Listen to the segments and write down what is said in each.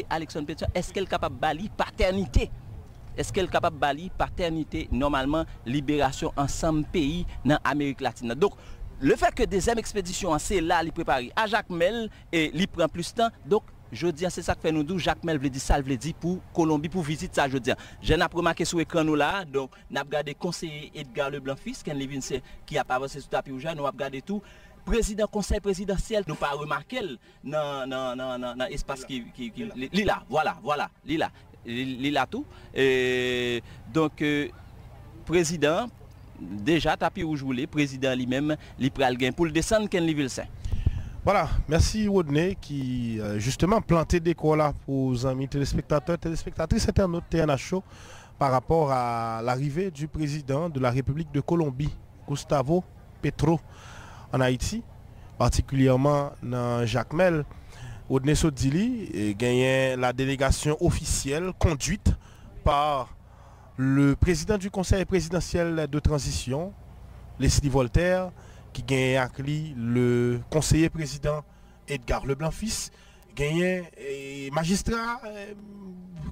Alexandre Pétion, est-ce qu'elle est capable de balayer paternité? Est-ce qu'elle est capable de balayer paternité, normalement, libération ensemble pays dans l'Amérique latine? Donc, le fait que deuxième expédition, c'est là, il prépare à Jacques Mel et il prend plus de temps. Donc, je dis, c'est ça que fait nous deux. Jacques Mel veut dire ça, veut dire pour Colombie, pour visiter ça, je dis. Je n'ai pas remarqué sur l'écran nous là, donc, nous avons regardé conseiller Edgar Leblanc-Fils, qui a pas avancé sur le tapis rouge, nous avons regardé tout. Président conseil présidentiel, nous pas remarqué dans l'espace qui là, voilà, là tout. Donc, président, déjà tapis rouge roulé, président lui-même, il pral gain pour le descendre Ken Livilsaint. Voilà, merci Rodney qui justement planté des cours là pour les amis téléspectateurs, téléspectatrices, internautes TNA Show par rapport à l'arrivée du président de la République de Colombie, Gustavo Petro, en Haïti, particulièrement dans Jacques Mel. Rodney Sodili gagné la délégation officielle conduite par le président du conseil présidentiel de transition, Leslie Voltaire, qui gagne avec lui le conseiller président Edgar Leblanc-Fils, gagne magistrat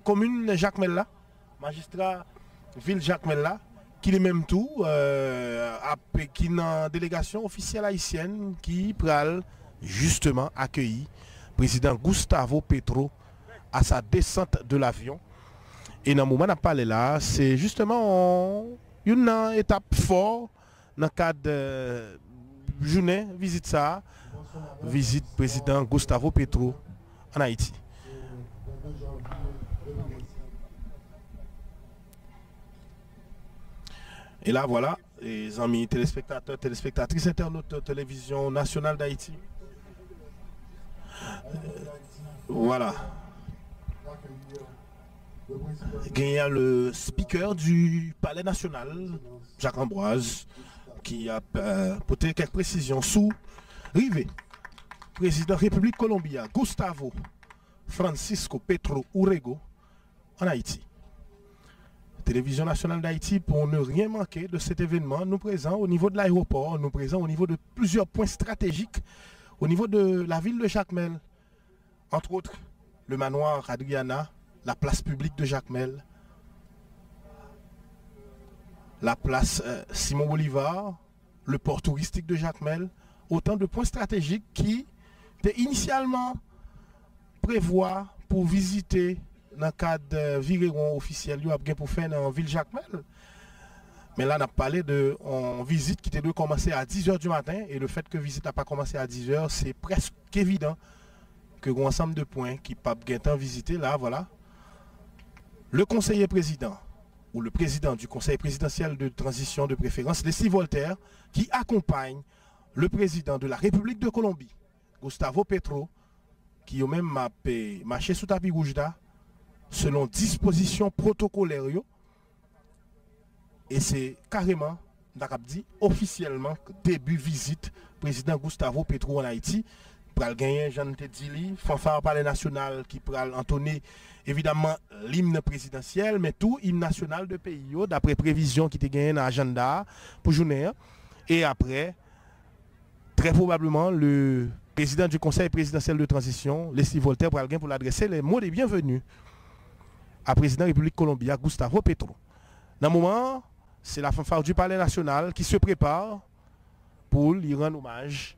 commune Jacques Mel, magistrat ville Jacques Mel, qui est même tout, qui est une délégation officielle haïtienne qui pral justement accueillir président Gustavo Petro à sa descente de l'avion. Et dans le moment où on a parlé là, c'est justement une étape forte dans le cadre de journée, visite ça, visite président Gustavo Petro en Haïti. Et là, voilà, les amis téléspectateurs, téléspectatrices, internautes de télévision nationale d'Haïti. Voilà. Il y a le speaker du Palais national, Jacques Ambroise, qui a porté quelques précisions sous Rivé, président République Colombia, Gustavo Francisco Petro Urrego, en Haïti. Télévision nationale d'Haïti, pour ne rien manquer de cet événement, nous présents au niveau de l'aéroport, nous présents au niveau de plusieurs points stratégiques, au niveau de la ville de Jacques Mel, entre autres le manoir Adriana, la place publique de Jacques Mel, la place Simon Bolivar, le port touristique de Jacques Mel, autant de points stratégiques qui étaient initialement prévus pour visiter dans le cadre de viréron officiel pour faire dans la ville Jacques Mel. Mais là, on a parlé de visite qui devait commencer à 10h du matin et le fait que la visite n'a pas commencé à 10h, c'est presque évident que un ensemble de points qui ne peuvent pas visiter. Là, voilà. Le conseiller président ou le président du conseil présidentiel de transition de préférence, Leslie Voltaire, qui accompagne le président de la République de Colombie, Gustavo Petro, qui a même marché sous tapis rouge là, selon dispositions protocolaires. Et c'est carrément, dit, officiellement, début visite président Gustavo Petro en Haïti. Pral gagner Jean Tedili, fanfare palais national qui pral entonner évidemment l'hymne présidentiel, mais tout hymne national de pays, d'après prévision qui était gagné dans l'agenda pour journée. Et après, très probablement, le président du conseil présidentiel de transition, Leslie Voltaire, pral gagner pour l'adresser les mots de bienvenue à président de la République Colombia, Gustavo Petro. Dans le moment, c'est la fanfare du palais national qui se prépare pour lui rendre hommage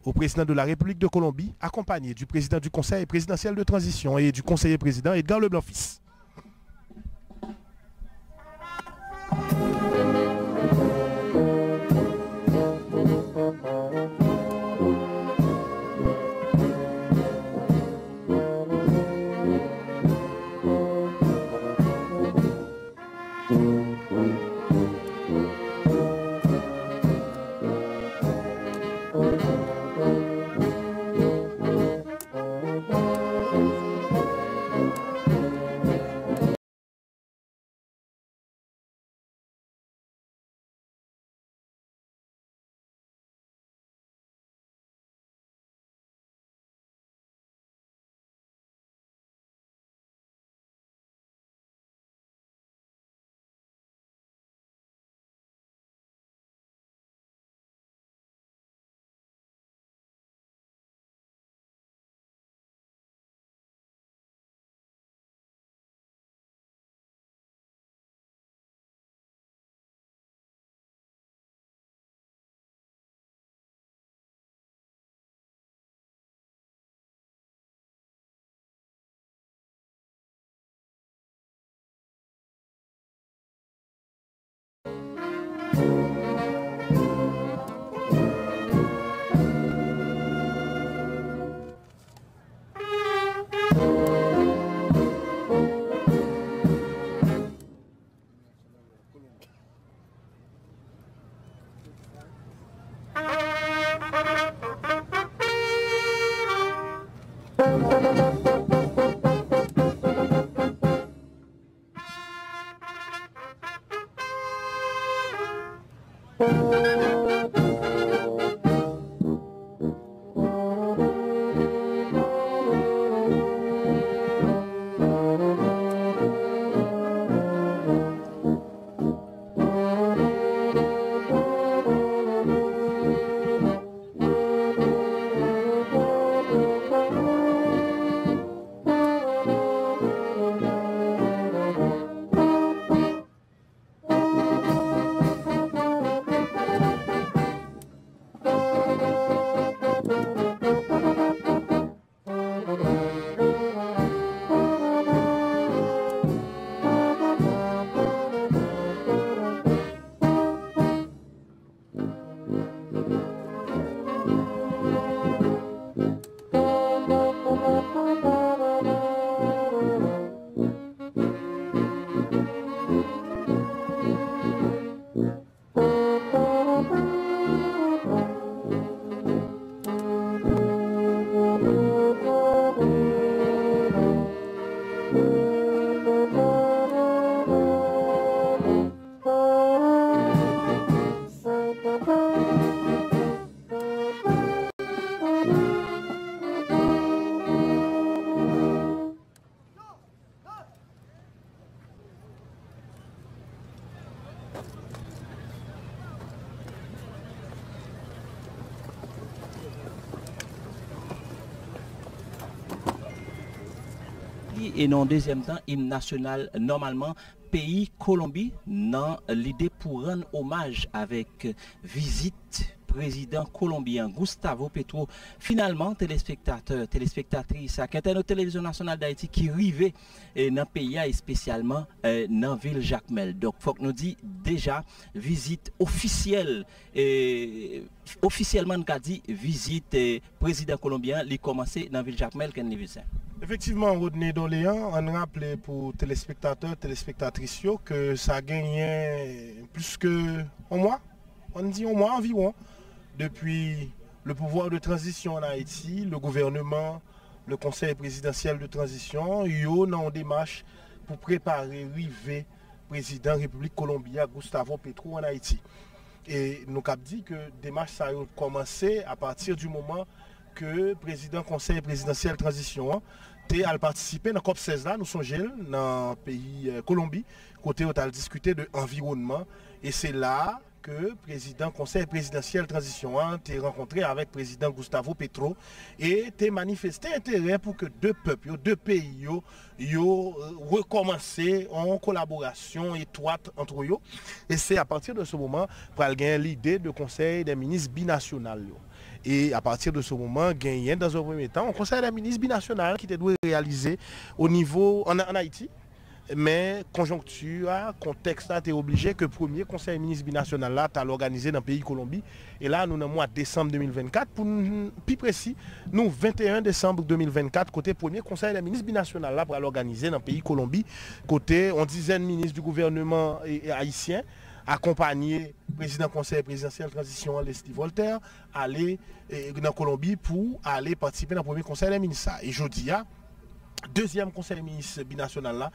au président de la République de Colombie, accompagné du président du conseil présidentiel de transition et du conseiller président Edgar Leblanc-Fils. Et non deuxième temps, hymne national normalement pays Colombie dans l'idée pour rendre hommage avec visite président colombien Gustavo Petro. Finalement, téléspectateurs, téléspectatrices, à notre télévision nationale d'Haïti qui rivait dans le pays et spécialement dans la ville Jacmel. Donc, il faut que nous disions déjà visite officielle, officiellement, nous avons dit visite président colombien, il a commencé dans la ville Jacmel, Effectivement, Rodney Doléan, on rappelé pour téléspectateurs, téléspectatrices que ça a gagné plus qu'un mois, on dit un mois environ, depuis le pouvoir de transition en Haïti, le gouvernement, le conseil présidentiel de transition, yo dans une démarche pour préparer l'arrivée président République Colombie Gustavo Petro en Haïti. Et nous avons dit que la démarche a commencé à partir du moment que le président conseil présidentiel de transition a participé dans la COP16 là, nous sommes dans le pays Colombie, côté où a discuté de l'environnement. Et c'est là que le président conseil présidentiel de transition a rencontré avec le président Gustavo Petro et a manifesté intérêt pour que deux peuples, deux pays, recommencent en collaboration étroite entre eux. Et c'est à partir de ce moment qu'il y a l'idée de conseil des ministres binational. Et à partir de ce moment, gagné dans un premier temps, un conseil des ministres binational qui doit réaliser au niveau en Haïti. Mais conjoncture, contexte, tu es obligé que le premier conseil des ministres binational là, tu as l'organisé dans le pays Colombie. Et là, nous sommes au mois de décembre 2024. Pour plus précis, nous 21 décembre 2024, côté premier conseil des ministres binational là, pour l'organiser dans le pays Colombie. Côté, on dizaine de ministres du gouvernement haïtien, accompagné président conseil présidentiel de transition Leslie Voltaire, aller dans Colombie pour aller participer dans le premier conseil des ministres. Et je dis, deuxième conseil des ministres binational là,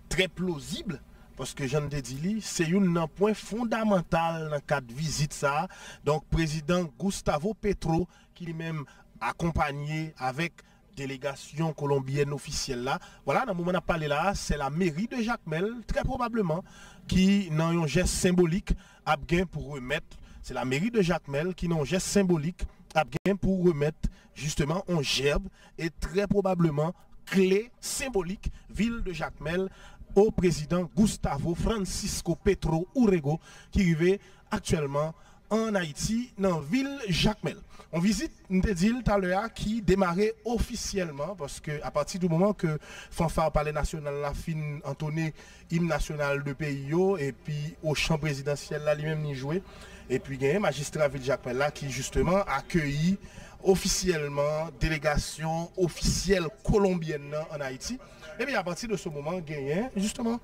très plausible parce que Jean de dit c'est un point fondamental dans le cadre de visite ça. Donc président Gustavo Petro qui lui-même accompagné avec délégation colombienne officielle là. Voilà, dans le moment où on a parlé là, c'est la mairie de Jacmel, très probablement, qui dans un geste symbolique a bien pour remettre, c'est la mairie de Jacmel qui dans un geste symbolique a bien pour remettre justement un gerbe et très probablement clé symbolique ville de Jacmel au président Gustavo Francisco Petro Urrego qui arrive actuellement en Haïti, dans la ville Jacmel. On visite, nous te dit tout à l'heure, qui démarrait officiellement, parce que à partir du moment que fanfare palais national la fin entonné hymne national de pays, et puis au champ présidentiel là, lui-même n'y joué, et puis il y a un magistrat ville Jacmel là qui justement accueilli officiellement délégation officielle colombienne en Haïti. Et bien à partir de ce moment, gagné justement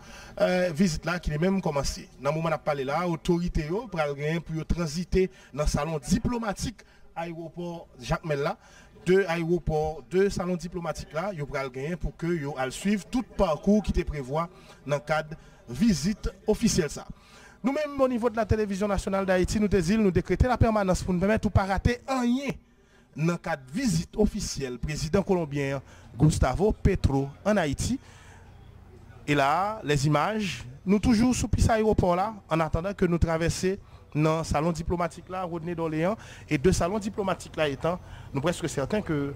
visite là qui est même commencé. Dans le moment où on a parlé là, autorité pour transiter dans le salon diplomatique aéroport Jacmel là, deux salons diplomatiques là, yo pral gagner pour que yo al suivre tout parcours qui te prévoit dans le cadre visite officielle ça. Nous-mêmes au niveau de la télévision nationale d'Haïti, nous décrétons la permanence pour nous permettre de pas rater rien dans le cadre de visite officielle président colombien Gustavo Petro en Haïti. Et là, les images, nous toujours sous piste aéroport là, en attendant que nous traversions dans le salon diplomatique là, Rodney d'Orléans, et deux salons diplomatiques là étant, nous presque certains que le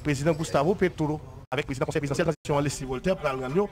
président Gustavo Petro, avec le président du conseil présidentiel de transition Alexis Voltaire, pour